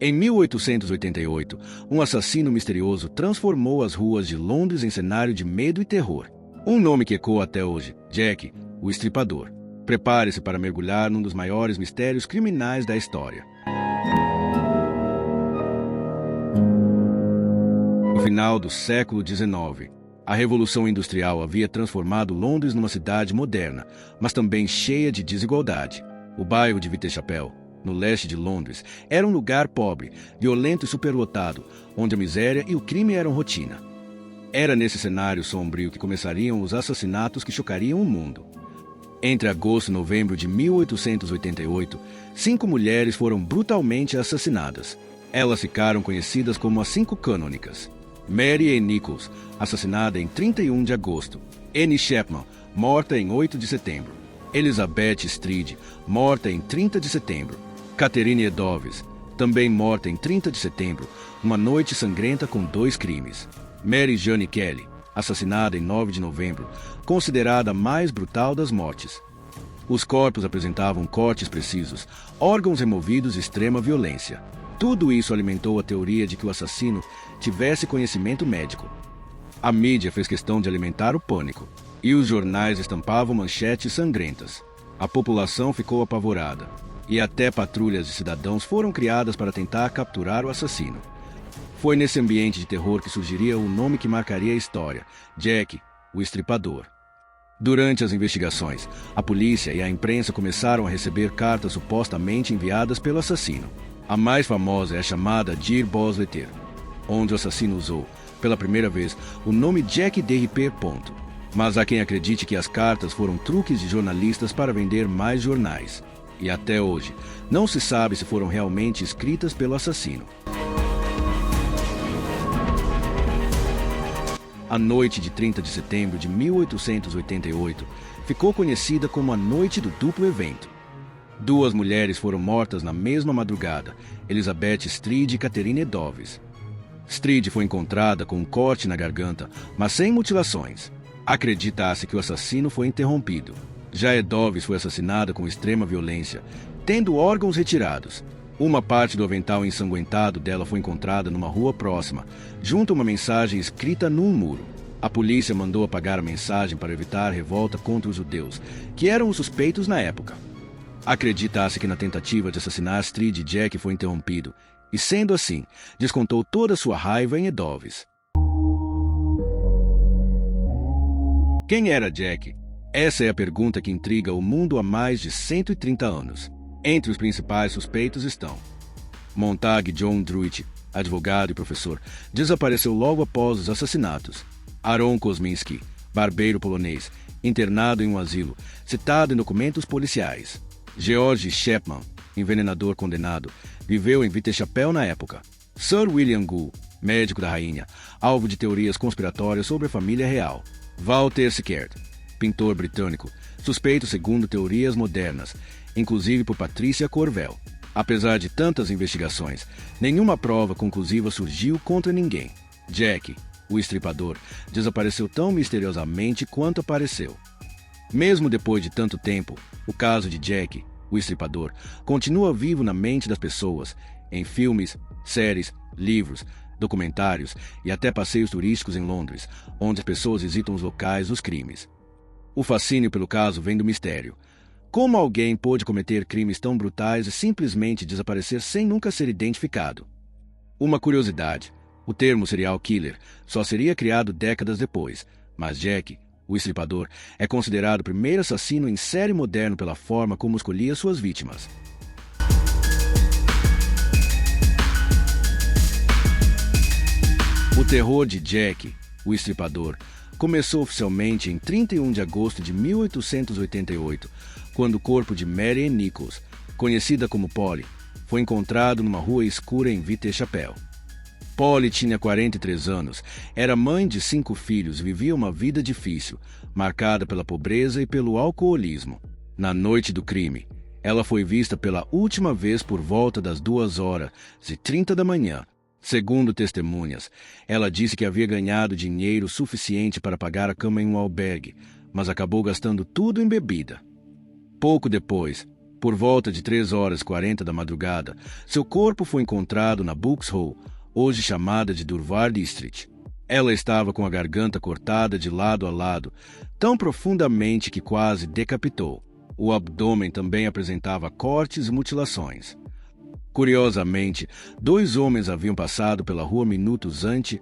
Em 1888, um assassino misterioso transformou as ruas de Londres em cenário de medo e terror. Um nome que ecoa até hoje: Jack, o Estripador. Prepare-se para mergulhar num dos maiores mistérios criminais da história. No final do século XIX, a Revolução Industrial havia transformado Londres numa cidade moderna, mas também cheia de desigualdade. O bairro de Whitechapel, no leste de Londres, era um lugar pobre, violento e superlotado, onde a miséria e o crime eram rotina. Era nesse cenário sombrio que começariam os assassinatos que chocariam o mundo. Entre agosto e novembro de 1888, 5 mulheres foram brutalmente assassinadas. Elas ficaram conhecidas como as 5 Canônicas. Mary Ann Nichols, assassinada em 31 de agosto. Annie Chapman, morta em 8 de setembro. Elizabeth Stride, morta em 30 de setembro. Catherine Edoves, também morta em 30 de setembro, uma noite sangrenta com 2 crimes. Mary Jane Kelly, assassinada em 9 de novembro, considerada a mais brutal das mortes. Os corpos apresentavam cortes precisos, órgãos removidos e extrema violência. Tudo isso alimentou a teoria de que o assassino tivesse conhecimento médico. A mídia fez questão de alimentar o pânico, e os jornais estampavam manchetes sangrentas. A população ficou apavorada, e até patrulhas de cidadãos foram criadas para tentar capturar o assassino. Foi nesse ambiente de terror que surgiria o nome que marcaria a história: Jack, o Estripador. Durante as investigações, a polícia e a imprensa começaram a receber cartas supostamente enviadas pelo assassino. A mais famosa é a chamada Dear Boss Letter, onde o assassino usou, pela primeira vez, o nome Jack the Ripper. Mas há quem acredite que as cartas foram truques de jornalistas para vender mais jornais. E até hoje, não se sabe se foram realmente escritas pelo assassino. A noite de 30 de setembro de 1888 ficou conhecida como a Noite do Duplo Evento. 2 mulheres foram mortas na mesma madrugada: Elizabeth Stride e Catherine Edoves. Stride foi encontrada com um corte na garganta, mas sem mutilações. Acredita-se que o assassino foi interrompido. Já Edoves foi assassinada com extrema violência, tendo órgãos retirados. Uma parte do avental ensanguentado dela foi encontrada numa rua próxima, junto a uma mensagem escrita num muro. A polícia mandou apagar a mensagem para evitar revolta contra os judeus, que eram os suspeitos na época. Acredita-se que na tentativa de assassinar Stride, Jack foi interrompido, e sendo assim, descontou toda sua raiva em Edoves. Quem era Jack? Essa é a pergunta que intriga o mundo há mais de 130 anos. Entre os principais suspeitos estão: Montague John Druitt, advogado e professor, desapareceu logo após os assassinatos. Aaron Kosminski, barbeiro polonês, internado em um asilo, citado em documentos policiais. George Chapman, envenenador condenado, viveu em Whitechapel na época. Sir William Gould, médico da rainha, alvo de teorias conspiratórias sobre a família real. Walter Sickert, pintor britânico, suspeito segundo teorias modernas, inclusive por Patricia Cornwell. Apesar de tantas investigações, nenhuma prova conclusiva surgiu contra ninguém. Jack, o Estripador, desapareceu tão misteriosamente quanto apareceu. Mesmo depois de tanto tempo, o caso de Jack, o Estripador, continua vivo na mente das pessoas, em filmes, séries, livros, documentários e até passeios turísticos em Londres, onde as pessoas visitam os locais dos crimes. O fascínio pelo caso vem do mistério. Como alguém pôde cometer crimes tão brutais e simplesmente desaparecer sem nunca ser identificado? Uma curiosidade: o termo serial killer só seria criado décadas depois, mas Jack, o Estripador, é considerado o primeiro assassino em série moderno pela forma como escolhia suas vítimas. O terror de Jack, o Estripador, começou oficialmente em 31 de agosto de 1888, quando o corpo de Mary Ann Nichols, conhecida como Polly, foi encontrado numa rua escura em Whitechapel. Polly tinha 43 anos, era mãe de 5 filhos e vivia uma vida difícil, marcada pela pobreza e pelo alcoolismo. Na noite do crime, ela foi vista pela última vez por volta das 2h30 da manhã. Segundo testemunhas, ela disse que havia ganhado dinheiro suficiente para pagar a cama em um albergue, mas acabou gastando tudo em bebida. Pouco depois, Por volta de 3h40 da madrugada, seu corpo foi encontrado na Books Hall, hoje chamada de Durbar District. Ela estava com a garganta cortada de lado a lado, tão profundamente que quase decapitou. O abdômen também apresentava cortes e mutilações. Curiosamente, 2 homens haviam passado pela rua minutos antes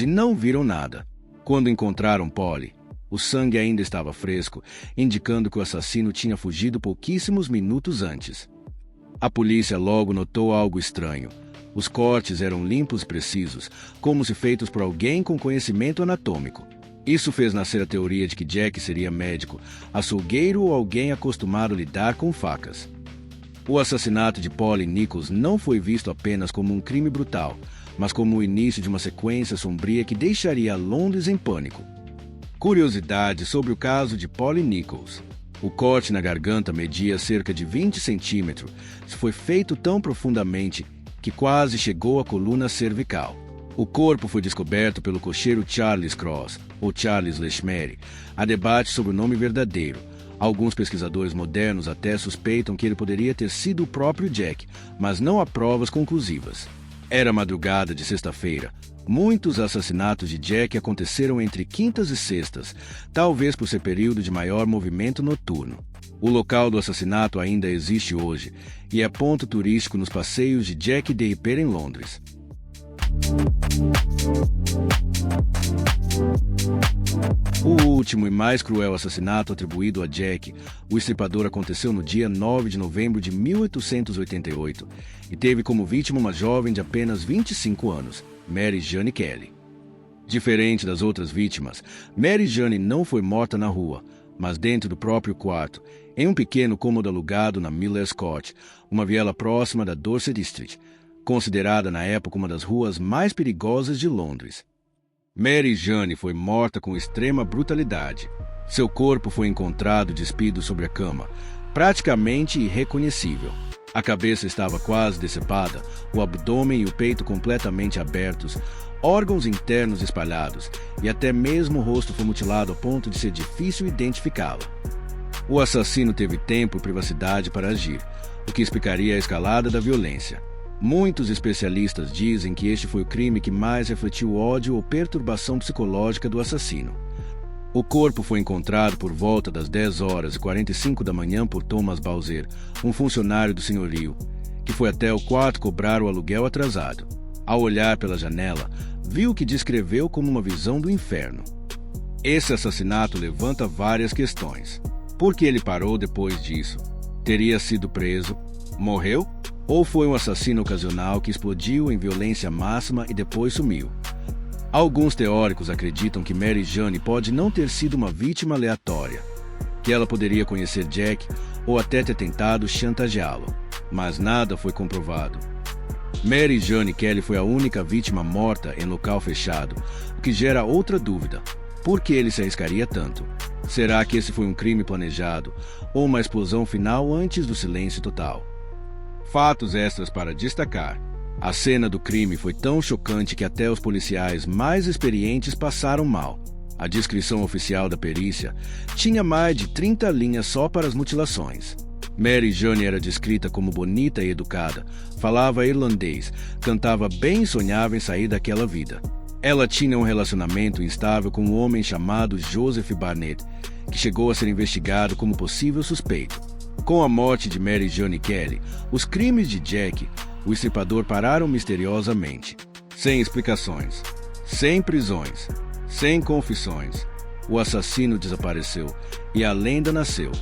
e não viram nada. Quando encontraram Polly, o sangue ainda estava fresco, indicando que o assassino tinha fugido pouquíssimos minutos antes. A polícia logo notou algo estranho. Os cortes eram limpos e precisos, como se feitos por alguém com conhecimento anatômico. Isso fez nascer a teoria de que Jack seria médico, açougueiro ou alguém acostumado a lidar com facas. O assassinato de Polly Nichols não foi visto apenas como um crime brutal, mas como o início de uma sequência sombria que deixaria Londres em pânico. Curiosidade sobre o caso de Polly Nichols. O corte na garganta media cerca de 20 centímetros e foi feito tão profundamente que quase chegou à coluna cervical. O corpo foi descoberto pelo cocheiro Charles Cross, ou Charles Lechmery. Há debate sobre o nome verdadeiro. Alguns pesquisadores modernos até suspeitam que ele poderia ter sido o próprio Jack, mas não há provas conclusivas. Era madrugada de sexta-feira. Muitos assassinatos de Jack aconteceram entre quintas e sextas, talvez por ser período de maior movimento noturno. O local do assassinato ainda existe hoje e é ponto turístico nos passeios de Jack the Ripper em Londres. O último e mais cruel assassinato atribuído a Jack, o Estripador, aconteceu no dia 9 de novembro de 1888 e teve como vítima uma jovem de apenas 25 anos, Mary Jane Kelly. Diferente das outras vítimas, Mary Jane não foi morta na rua, mas dentro do próprio quarto, em um pequeno cômodo alugado na Miller's Court, uma viela próxima da Dorset Street, considerada na época uma das ruas mais perigosas de Londres. Mary Jane foi morta com extrema brutalidade. Seu corpo foi encontrado despido sobre a cama, praticamente irreconhecível. A cabeça estava quase decepada, o abdômen e o peito completamente abertos, órgãos internos espalhados e até mesmo o rosto foi mutilado a ponto de ser difícil identificá-la. O assassino teve tempo e privacidade para agir, o que explicaria a escalada da violência. Muitos especialistas dizem que este foi o crime que mais refletiu o ódio ou perturbação psicológica do assassino. O corpo foi encontrado por volta das 10h45 da manhã por Thomas Bowser, um funcionário do senhorio, que foi até o quarto cobrar o aluguel atrasado. Ao olhar pela janela, viu o que descreveu como uma visão do inferno. Esse assassinato levanta várias questões. Por que ele parou depois disso? Teria sido preso? Morreu? Ou foi um assassino ocasional que explodiu em violência máxima e depois sumiu? Alguns teóricos acreditam que Mary Jane pode não ter sido uma vítima aleatória, que ela poderia conhecer Jack ou até ter tentado chantageá-lo, mas nada foi comprovado. Mary Jane Kelly foi a única vítima morta em local fechado, o que gera outra dúvida. Por que ele se arriscaria tanto? Será que esse foi um crime planejado ou uma explosão final antes do silêncio total? Fatos extras para destacar. A cena do crime foi tão chocante que até os policiais mais experientes passaram mal. A descrição oficial da perícia tinha mais de 30 linhas só para as mutilações. Mary Jane era descrita como bonita e educada, falava irlandês, cantava bem e sonhava em sair daquela vida. Ela tinha um relacionamento instável com um homem chamado Joseph Barnett, que chegou a ser investigado como possível suspeito. Com a morte de Mary Jane Kelly, os crimes de Jack, o Estripador, pararam misteriosamente. Sem explicações, sem prisões, sem confissões. O assassino desapareceu e a lenda nasceu.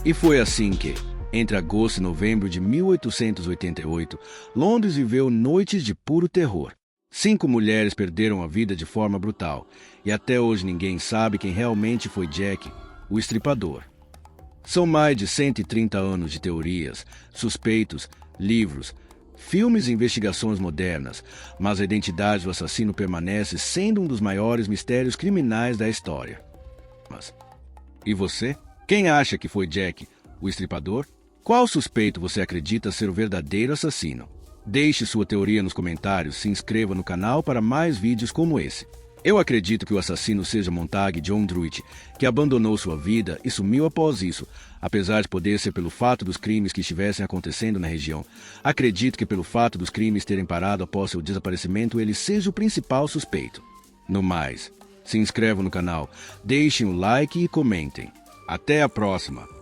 E foi assim que, entre agosto e novembro de 1888, Londres viveu noites de puro terror. 5 mulheres perderam a vida de forma brutal, e até hoje ninguém sabe quem realmente foi Jack, o Estripador. São mais de 130 anos de teorias, suspeitos, livros, filmes e investigações modernas, mas a identidade do assassino permanece sendo um dos maiores mistérios criminais da história. E você? Quem acha que foi Jack, o Estripador? Qual suspeito você acredita ser o verdadeiro assassino? Deixe sua teoria nos comentários, se inscreva no canal para mais vídeos como esse. Eu acredito que o assassino seja Montague John Druitt, que abandonou sua vida e sumiu após isso, apesar de poder ser pelo fato dos crimes que estivessem acontecendo na região. Acredito que pelo fato dos crimes terem parado após seu desaparecimento, ele seja o principal suspeito. No mais, se inscrevam no canal, deixem o like e comentem. Até a próxima!